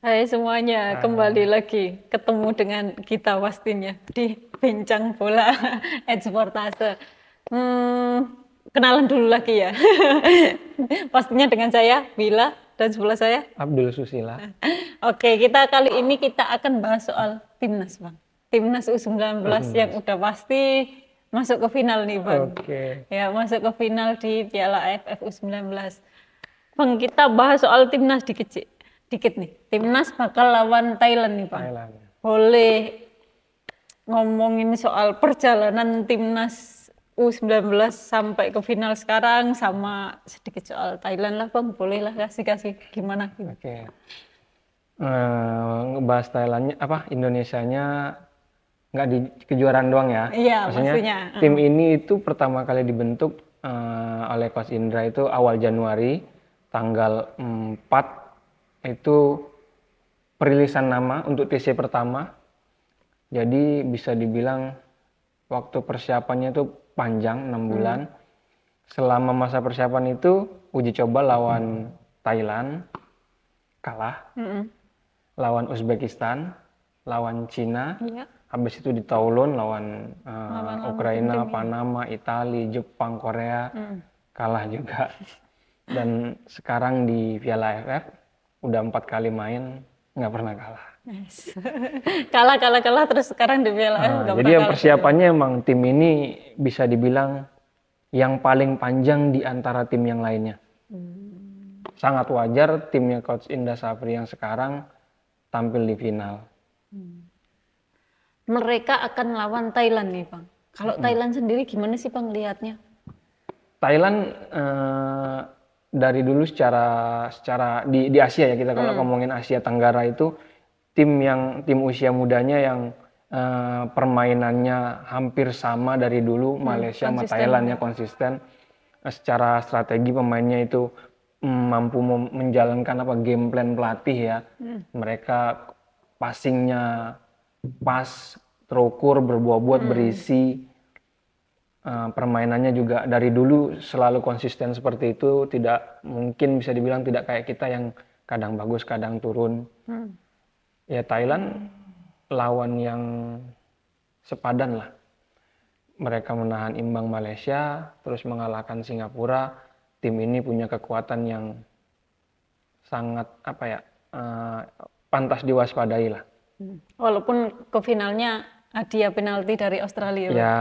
Hai semuanya, kembali Ah, lagi ketemu dengan kita pastinya di Bincang Bola Eksportase. Hmm, Kenalan dulu lagi ya. Pastinya dengan saya, Bila, dan sebelah saya. Abdul Susila. Oke, kali ini kita akan bahas soal Timnas, Bang. Timnas U19 yang Timnas. udah pasti masuk ke final nih, Bang. Oke. Ya, masuk ke final di Piala AFF U19. Bang, kita bahas soal timnas dikit nih. Timnas bakal lawan Thailand nih, Bang. Thailand. Boleh ngomongin soal perjalanan timnas U19 sampai ke final sekarang sama sedikit soal Thailand lah, Bang. Boleh lah kasih gimana gitu. Oke. Ngebahas Thailandnya apa Indonesianya nggak di kejuaraan doang ya. Iya, Maksudnya pastinya. tim ini itu pertama kali dibentuk oleh Coach Indra itu awal Januari tanggal 4 itu perilisan nama untuk TC pertama. Jadi bisa dibilang waktu persiapannya itu panjang 6 bulan. Selama masa persiapan itu uji coba lawan Thailand kalah, Mm-mm. lawan Uzbekistan, lawan Cina, Iya, habis itu di Taulun lawan lawan-lawan Ukraina, tim-tim ini. Panama, Italia, Jepang, Korea Mm. kalah juga. Dan sekarang di Piala AFF udah 4 kali main nggak pernah kalah. Nice. Kalah terus sekarang di Piala AFF nggak Jadi pernah yang kalah juga. persiapannya emang tim ini bisa dibilang yang paling panjang di antara tim yang lainnya. Sangat wajar timnya Coach Indra Safri yang sekarang tampil di final. Mereka akan lawan Thailand nih, Bang. Kalau Thailand sendiri gimana sih, Bang, lihatnya? Thailand dari dulu secara di Asia ya, kita kalau ngomongin Asia Tenggara itu tim usia mudanya yang permainannya hampir sama dari dulu Malaysia sama Konsisten Thailand ya, banget. konsisten. Secara strategi pemainnya itu mampu menjalankan apa game plan pelatih ya. Mereka passingnya pas, terukur, berbuat-buat, berisi. Permainannya juga dari dulu selalu konsisten seperti itu, tidak mungkin bisa dibilang tidak kayak kita yang kadang bagus, kadang turun. Ya Thailand lawan yang sepadan lah. Mereka menahan imbang Malaysia, terus mengalahkan Singapura. Tim ini punya kekuatan yang sangat apa ya, pantas diwaspadai lah. Walaupun ke finalnya hadiah penalti dari Australia, Bang. Ya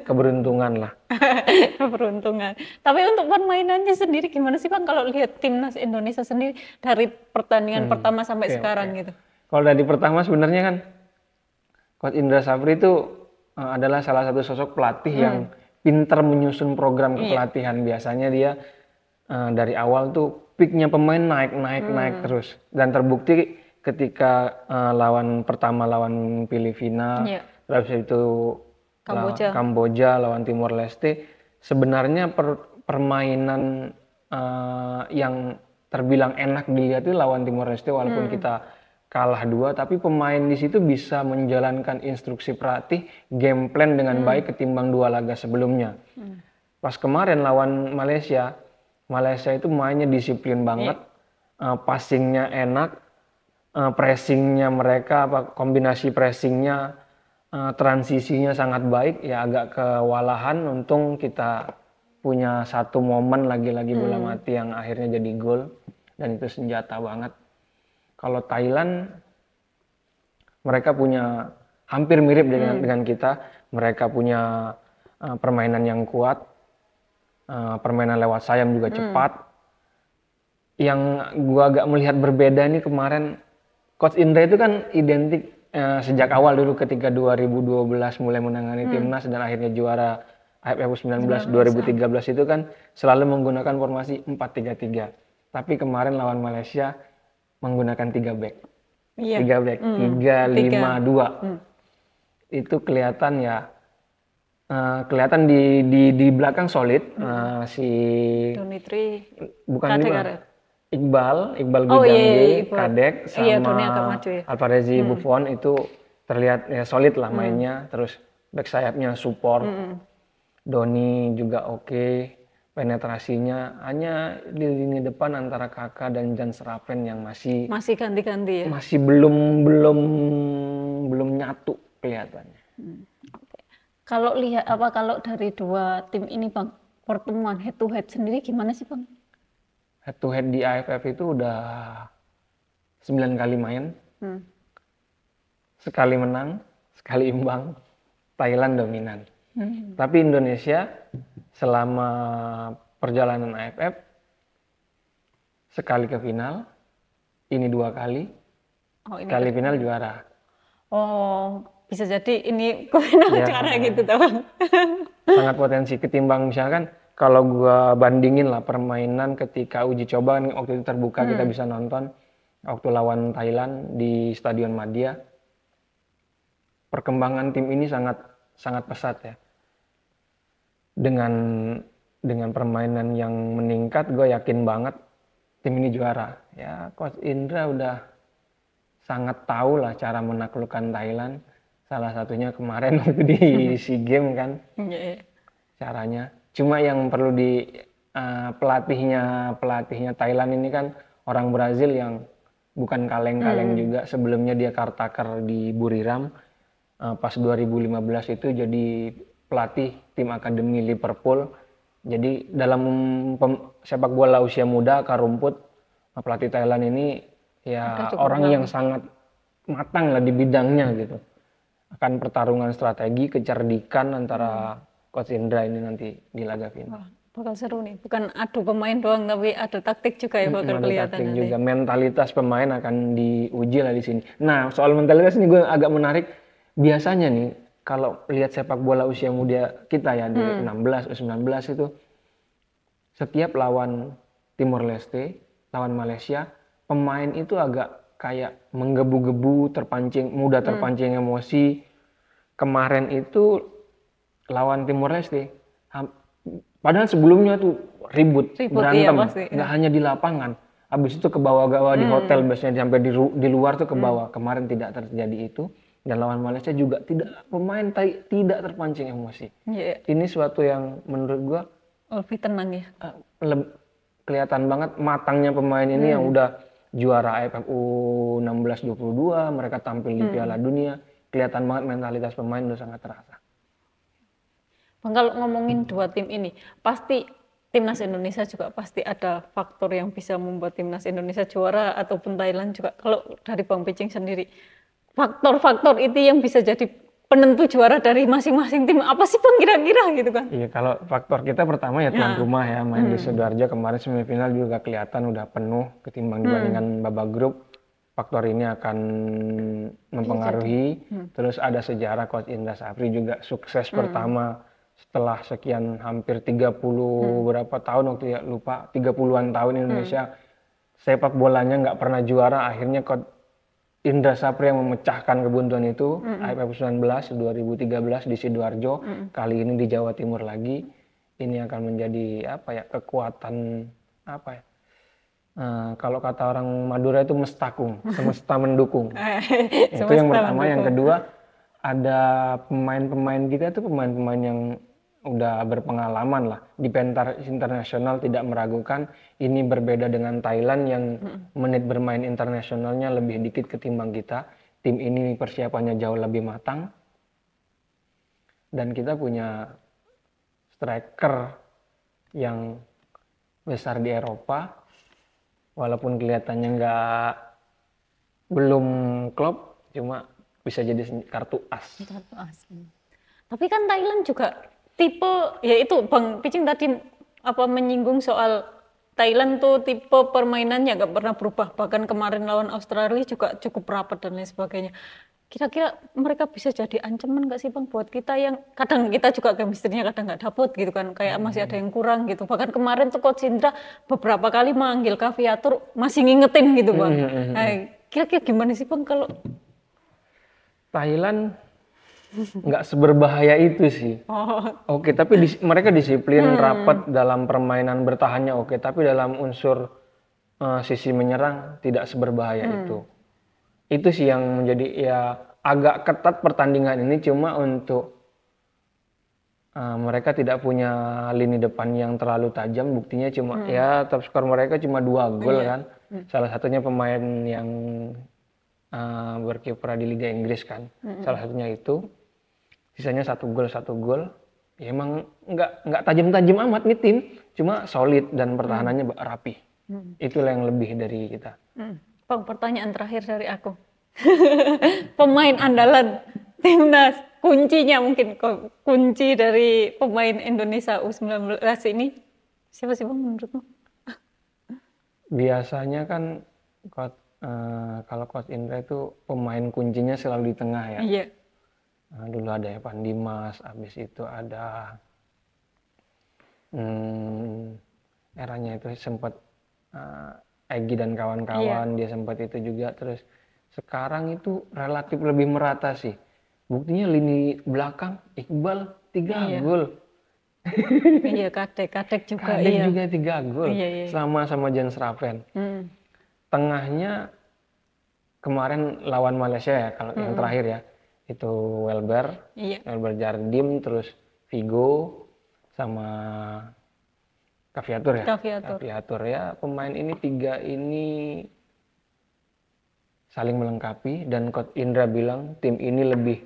keberuntungan lah. Peruntungan. Tapi untuk permainannya sendiri gimana sih, Bang, kalau lihat timnas Indonesia sendiri dari pertandingan pertama sampai Oke, oke. sekarang gitu? Kalau dari pertama sebenarnya kan Coach Indra Safri itu adalah salah satu sosok pelatih yang pintar menyusun program Iya. kepelatihan. Biasanya dia dari awal tuh peaknya pemain naik terus. Dan terbukti ketika pertama lawan Filipina, Iya. terus itu Kamboja. Kamboja lawan Timor Leste, sebenarnya permainan yang terbilang enak dilihat itu lawan Timor Leste walaupun kita kalah 2, tapi pemain di situ bisa menjalankan instruksi pelatih, game plan dengan baik ketimbang 2 laga sebelumnya. Pas kemarin lawan Malaysia, Malaysia itu mainnya disiplin banget, passingnya enak, pressingnya mereka, kombinasi pressingnya, transisinya sangat baik, ya agak kewalahan. Untung kita punya satu momen lagi-lagi bola mati yang akhirnya jadi gol, dan itu senjata banget. Kalau Thailand, mereka punya hampir mirip dengan kita. Mereka punya permainan yang kuat, permainan lewat sayap juga cepat. Yang gua agak melihat berbeda ini kemarin, Coach Indra itu kan identik sejak awal dulu ketika 2012 mulai menangani timnas dan akhirnya juara AFF U19 2013 itu kan selalu menggunakan formasi 4-3-3. Tapi kemarin lawan Malaysia menggunakan 3 back. Iya. 3 back, 3-5-2. Itu kelihatan ya, kelihatan di belakang solid. Si Donitri. bukan Kadek Iqbal, ada. Iqbal Oh iya, Gudangge, Iqbal. Kadek Iya, sama Doni agak maju ya. Alvarezi Buffon itu terlihat ya solid lah mainnya. Terus back sayapnya support, Doni juga oke. penetrasinya hanya di lini depan antara Kakak dan Jan Serapen yang masih ganti-ganti ya. masih belum nyatu kelihatannya. Oke. Kalau lihat kalau dari dua tim ini Bang, pertemuan head to head sendiri gimana sih Bang? Head to head di AFF itu udah 9 kali main, sekali menang, sekali imbang, Thailand dominan. Tapi Indonesia selama perjalanan AFF sekali ke final, ini 2 kali, kali final juara. Oh, bisa jadi ini final Ya. juara gitu toh Bang. Sangat potensi ketimbang misalkan kalau gua bandingin lah permainan ketika uji coba kan waktu itu terbuka kita bisa nonton waktu lawan Thailand di Stadion Madia. Perkembangan tim ini sangat pesat ya. Dengan permainan yang meningkat, gue yakin banget tim ini juara. Ya, Coach Indra udah sangat tahu lah cara menaklukkan Thailand. Salah satunya kemarin waktu di SEA Games kan, caranya. Cuma yang perlu di pelatihnya Thailand ini kan orang Brazil yang bukan kaleng-kaleng juga. Sebelumnya dia kartaker di Buriram. Pas 2015 itu jadi pelatih tim akademi Liverpool. Jadi dalam sepak bola usia muda akar rumput, pelatih Thailand ini ya orang yang sangat matang lah di bidangnya gitu. Akan pertarungan strategi, kecerdikan antara Coach Indra ini nanti di laga final. Bakal seru nih, bukan adu pemain doang tapi adu taktik juga ya bakal kelihatan taktik nanti. juga, mentalitas pemain akan diuji lah di sini. Nah, soal mentalitas ini gue agak menarik. Biasanya nih kalau lihat sepak bola usia muda kita ya di 16, U19 itu setiap lawan Timor Leste, lawan Malaysia, pemain itu agak kayak menggebu-gebu, mudah terpancing emosi. Kemarin itu lawan Timor Leste, padahal sebelumnya tuh ribut berantem, nggak hanya di lapangan. Habis itu ke bawah-bawah di hotel, biasanya sampai di luar tuh ke bawah. Kemarin tidak terjadi itu. Dan lawan Malaysia juga pemain tidak terpancing emosi. Ini suatu yang menurut gua lebih tenang ya. Kelihatan banget matangnya pemain ini yang udah juara AFF U16 22, mereka tampil di Piala Dunia. Kelihatan banget mentalitas pemain udah sangat terasa. Bang, kalau ngomongin dua tim ini, pasti timnas Indonesia juga pasti ada faktor yang bisa membuat timnas Indonesia juara ataupun Thailand juga. Kalau dari Bang Picing sendiri, faktor-faktor itu yang bisa jadi penentu juara dari masing-masing tim apa sih Bang kira-kira gitu kan? Iya, kalau faktor kita pertama ya tuan rumah ya, main di Sidoarjo kemarin semifinal juga kelihatan udah penuh ketimbang dibandingkan babak grup. Faktor ini akan mempengaruhi. Terus ada sejarah Coach Indra Safri juga sukses pertama setelah sekian hampir 30 berapa tahun waktu ya lupa 30-an tahun Indonesia sepak bolanya nggak pernah juara, akhirnya Coach Indra Safri yang memecahkan kebuntuan itu. AFF 19 2013 di Sidoarjo, kali ini di Jawa Timur lagi. Ini akan menjadi kekuatan kalau kata orang Madura itu mestakung, semesta mendukung. Itu yang pertama. Yang kedua, ada pemain-pemain kita itu pemain-pemain yang udah berpengalaman lah di pentas internasional, tidak meragukan. Ini berbeda dengan Thailand yang menit bermain internasionalnya lebih dikit ketimbang kita. Tim ini persiapannya jauh lebih matang dan kita punya striker yang besar di Eropa, walaupun kelihatannya belum klop, cuma bisa jadi kartu as. Tapi kan Thailand juga tipe, ya itu Bang Picing tadi menyinggung soal Thailand tuh tipe permainannya nggak pernah berubah, bahkan kemarin lawan Australia juga cukup rapat dan lain sebagainya. Kira-kira mereka bisa jadi ancaman nggak sih Bang buat kita yang kadang kita juga chemistry-nya kadang nggak dapet gitu kan, kayak masih ada yang kurang gitu. Bahkan kemarin tuh Coach Indra beberapa kali manggil Kaviatur masih ngingetin gitu Bang. Nah, kira-kira gimana sih Bang kalau Thailand nggak seberbahaya itu sih. Oke, tapi mereka disiplin, rapat dalam permainan bertahannya oke, tapi dalam unsur sisi menyerang tidak seberbahaya itu. Itu sih yang menjadi ya agak ketat pertandingan ini, cuma untuk mereka tidak punya lini depan yang terlalu tajam, buktinya cuma ya top skor mereka cuma 2 gol kan. Salah satunya pemain yang berkiprah di Liga Inggris kan. Salah satunya itu. Sisanya 1 gol. Ya emang nggak tajam-tajam amat nih tim, cuma solid dan pertahanannya rapi. Itulah yang lebih dari kita. Bang, pertanyaan terakhir dari aku. Pemain andalan timnas, kuncinya mungkin kunci dari pemain Indonesia U19 ini siapa sih Bang menurutmu? Biasanya kan kalau Coach Indra itu pemain kuncinya selalu di tengah ya. Iya. Dulu ada Evan Dimas, habis itu ada eranya itu sempat Egy dan kawan-kawan, dia sempat itu juga. Terus sekarang itu relatif lebih merata sih. Buktinya lini belakang Iqbal 3 gol. Iya, Kadek juga. Kadek juga 3 gol. Iya. Sama Jens Raven. Tengahnya kemarin lawan Malaysia ya, kalau yang terakhir ya. Itu Welber Jardim, terus Vigo sama Caviatur ya. Caviatur ya, pemain ini 3 ini saling melengkapi dan Coach Indra bilang tim ini lebih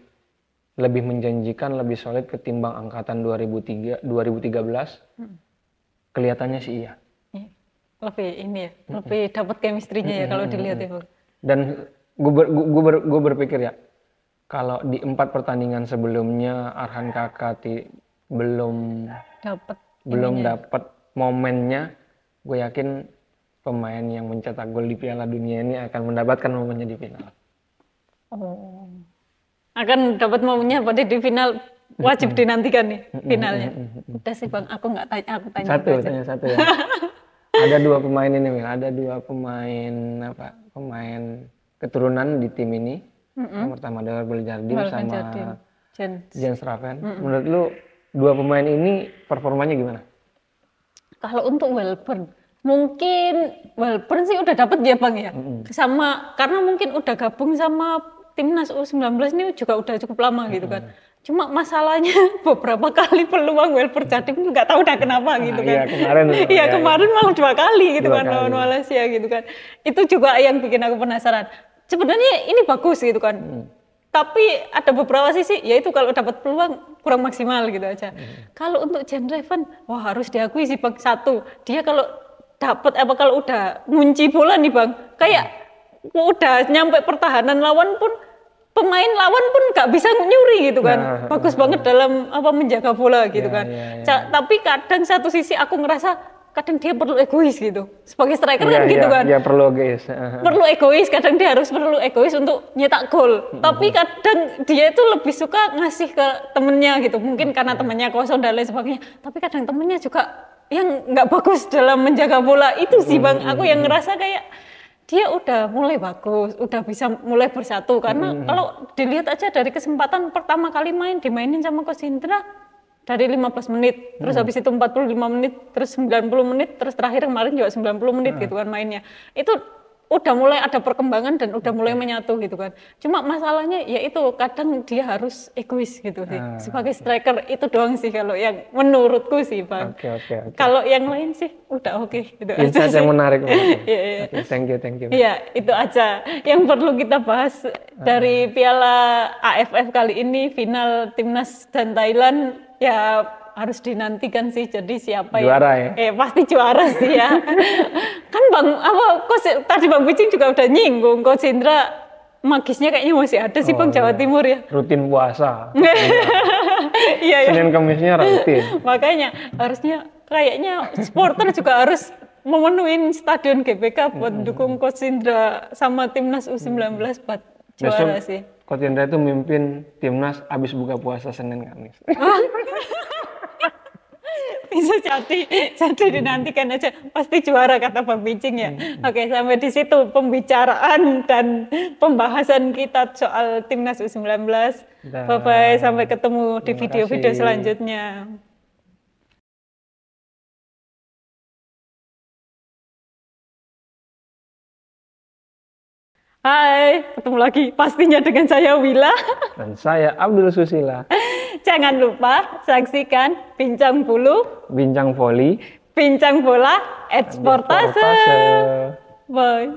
menjanjikan, lebih solid ketimbang angkatan 2013. Kelihatannya sih iya. Lebih ini ya, lebih dapat chemistry-nya ya kalau dilihat ya, Bang. Dan gue berpikir ya, kalau di 4 pertandingan sebelumnya Arhan Kakak belum dapat momennya, gue yakin pemain yang mencetak gol di Piala Dunia ini akan mendapatkan momennya di final. Oh, akan dapat momennya pada di final, wajib dinantikan nih finalnya. Udah sih Bang, aku nggak tanya, aku tanya satu ya. Ada 2 pemain ini, ada 2 pemain pemain keturunan di tim ini. Yang pertama ada Welber Jardim sama Jens Raven. Menurut lu 2 pemain ini performanya gimana? Kalau untuk Welber, mungkin Welber sih udah dapet ya Bang ya. Sama karena mungkin udah gabung sama timnas U19 ini juga udah cukup lama gitu kan. Cuma masalahnya beberapa kali peluang Welber Jardim nggak tahu udah kenapa gitu kan. Iya kemarin malah 2 kali gitu kan lawan Malaysia gitu kan. Itu juga yang bikin aku penasaran. Sebenarnya ini bagus gitu kan, tapi ada beberapa sisi, yaitu kalau dapat peluang kurang maksimal gitu aja. Kalau untuk Jens Raven, wah harus diakui sih Bang, satu, dia kalau dapat kalau udah ngunci bola nih Bang, kayak udah nyampe pertahanan lawan pun, pemain lawan pun nggak bisa nyuri gitu kan. Bagus banget dalam menjaga bola gitu kan. Tapi kadang satu sisi aku ngerasa kadang dia perlu egois gitu. Sebagai striker kan gitu kan. Iya, perlu egois. Perlu egois, kadang dia harus perlu egois untuk nyetak gol. Tapi kadang dia itu lebih suka ngasih ke temennya gitu. Mungkin karena temennya kosong dan lain sebagainya. Tapi kadang temennya juga yang nggak bagus dalam menjaga bola. Itu sih Bang, aku yang ngerasa kayak dia udah mulai bagus, udah bisa mulai bersatu. Karena kalau dilihat aja dari kesempatan pertama kali dimainin sama Coach Indra, dari 15 menit, terus habis itu 45 menit, terus 90 menit, terus terakhir kemarin juga 90 menit gitu kan mainnya. Itu udah mulai ada perkembangan dan udah mulai menyatu gitu kan. Cuma masalahnya ya itu kadang dia harus egois gitu sih. Sebagai striker itu doang sih kalau yang menurutku sih Bang. Oke. Kalau yang lain sih udah oke gitu aja Insight sih. yang menarik. Okay, thank you. Iya, itu aja yang perlu kita bahas dari Piala AFF kali ini, final Timnas dan Thailand ya harus dinantikan sih, jadi siapa juara ya? Pasti juara sih ya. Kan Bang, tadi Bang Bicing juga udah nyinggung, Coach Indra magisnya kayaknya masih ada sih Bang, Jawa Timur ya. Rutin puasa. Iya. Senin Kemisnya rutin. Makanya harusnya kayaknya supporter juga harus memenuhi stadion GBK buat dukung Coach Indra sama timnas U19 buat juara sih. Coach Indra itu mimpin timnas abis buka puasa Senin Kamis. Bisa jadi dinantikan aja, pasti juara kata Bang Bicing ya. Oke, sampai di situ pembicaraan dan pembahasan kita soal timnas U19. Bye-bye, sampai ketemu di video-video selanjutnya. Hai, ketemu lagi pastinya dengan saya Wila dan saya Abdul Susila. Jangan lupa saksikan Bincang Bulu, Bincang Voli, Bincang Bola, Esportase. Esportase. Bye.